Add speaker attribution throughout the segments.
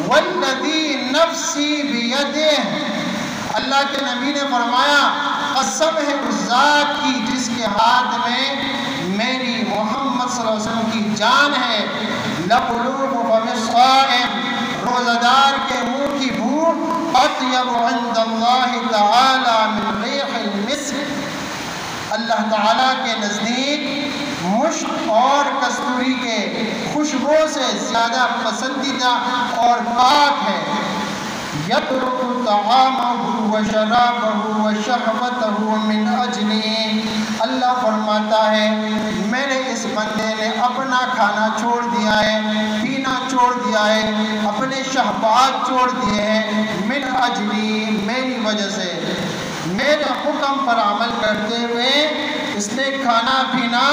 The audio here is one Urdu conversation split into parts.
Speaker 1: والذی نفسی بیدہ، اللہ کے نبی نے فرمایا قسم ہے اس ذات کی جس کے ہاتھ میں میری محمد صلی اللہ علیہ وسلم کی جان ہے، لقلوب فم الصائم، روزہ دار کے منہ کی بو اطیب عند اللہ تعالی من ریح المسک، اللہ تعالیٰ کے نزدیک مشک اور کستوری کے خوشبو سے زیادہ پسندیدہ اور پاک ہے۔ یترک طعامہ وشرابہ وشہوتہ من اجلی، اللہ فرماتا ہے میرے اس بندے نے اپنا کھانا چھوڑ دیا ہے، پینا چھوڑ دیا ہے، اپنے شہوات چھوڑ دیے ہیں، من اجلی، میری وجہ سے، میرے حکم پر عمل کرتے ہوئے اس نے کھانا پینا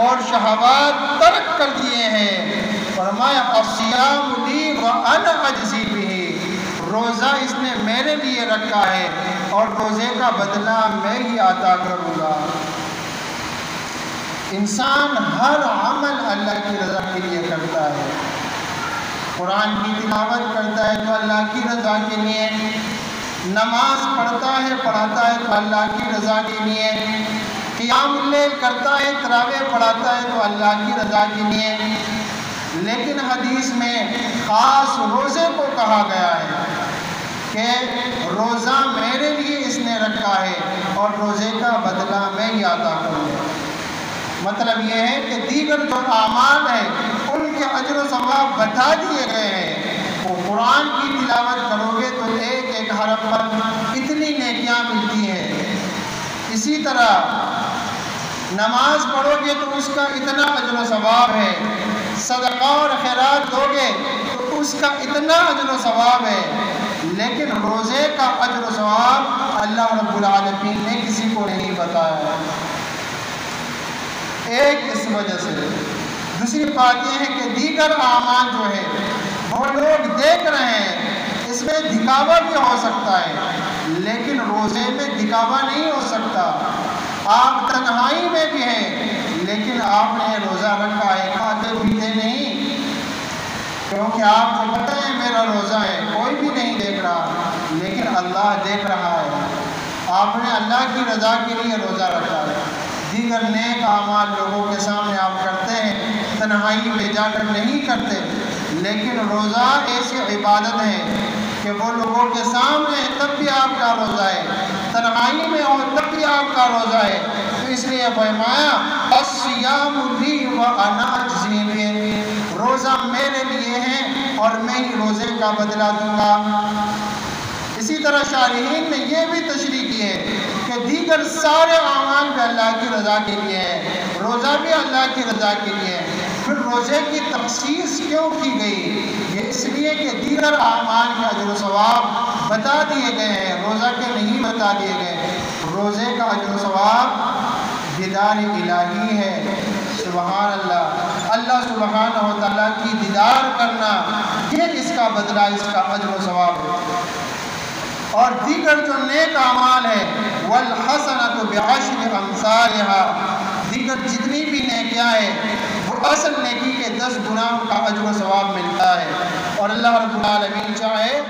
Speaker 1: اور شہوات ترک کر دیے ہیں۔ فرمایا الصیام لی وانا اجزی بہ، روزہ اس نے میرے لیے رکھا ہے اور روزے کا بدلہ میں ہی عطا کروں گا۔ انسان ہر عمل اللہ کی رضا کے لیے کرتا ہے، قرآن کی تلاوت کرتا ہے تو اللہ کی رضا کے لیے، نماز پڑھتا ہے پڑھاتا ہے تو اللہ کی رضا کے لیے، قیام اللیل کرتا ہے، تراویح پڑھاتا ہے تو اللہ کی رضا کے لیے، لیکن حدیث میں خاص روزے کو کہا گیا ہے کہ روزہ میرے لیے اس نے رکھا ہے اور روزے کا بدلہ میں ہی عطا کروں گا۔ مطلب یہ ہے کہ دیگر جو اعمال ہیں ان کے اجر و ثواب بتا دیے گئے ہیں۔ وہ قرآن کی تلاوت کرو گے تو ایک ایک حرف پر اتنی نیکیاں ملتی ہیں، اسی طرح نماز پڑھو گے تو اس کا اتنا اجر و ثواب ہے، صدقہ اور خیرات دو گے تو اس کا اتنا اجر و ثواب ہے، لیکن روزے کا اجر و ثواب اللہ رب العالمین نے کسی کو نہیں بتایا۔ ایک اس وجہ سے، دوسری بات یہ ہے کہ دیگر اعمال جو ہے وہ لوگ دیکھ رہے ہیں، اس میں دکھاوا بھی ہو سکتا ہے، لیکن روزے میں دکھاوا نہیں ہو سکتا۔ آپ تنہائی میں بھی ہیں لیکن آپ نے روزہ رکھا ہے، کھاتے پیتے نہیں، کیونکہ آپ کو پتہ ہے میرا روزہ ہے، کوئی بھی نہیں دیکھ رہا لیکن اللہ دیکھ رہا ہے۔ آپ نے اللہ کی رضا کے لیے روزہ رکھا ہے۔ دیگر نیک اعمال لوگوں کے سامنے آپ کرتے ہیں، تنہائی میں جا کر نہیں کرتے، لیکن روزہ ایسی عبادت ہے کہ وہ لوگوں کے سامنے تب بھی آپ کا روزہ ہے، تنہائی میں ہو تب بھی آپ کا روزہ ہے۔ تو اس لیے فرمایا الصیام لی وانا اجزی بہ، روزہ میرے لیے ہے اور میں ہی روزے کا بدلہ دوں گا۔ اسی طرح شارحین نے یہ بھی تشریح کی ہے کہ دیگر سارے اعمال بھی اللہ کی رضا کے لیے ہے، روزہ بھی اللہ کی رضا کے لیے ہے، پھر روزے کی تخصیص کیوں کی گئی؟ یہ اس لیے کہ دیگر اعمال کے اجر و ثواب بتا دیے گئے ہیں، روزہ کے نہیں بتا دیے گئے۔ روزے کا اجر و ثواب دیدار الہی ہے، سبحان اللہ، اللہ سبحانہ و تعالیٰ کی دیدار کرنا، یہ اس کا بدلہ، اس کا اجر و ثواب ہے۔ اور دیگر جو نیک اعمال ہے والحسنۃ بعشر امثالها، دیگر جتنی بھی نیکیاں ہیں وہ اصل نیکی کے 10 گنا کا اجر و ثواب ملتا ہے، اور اللہ رب العالمین چاہے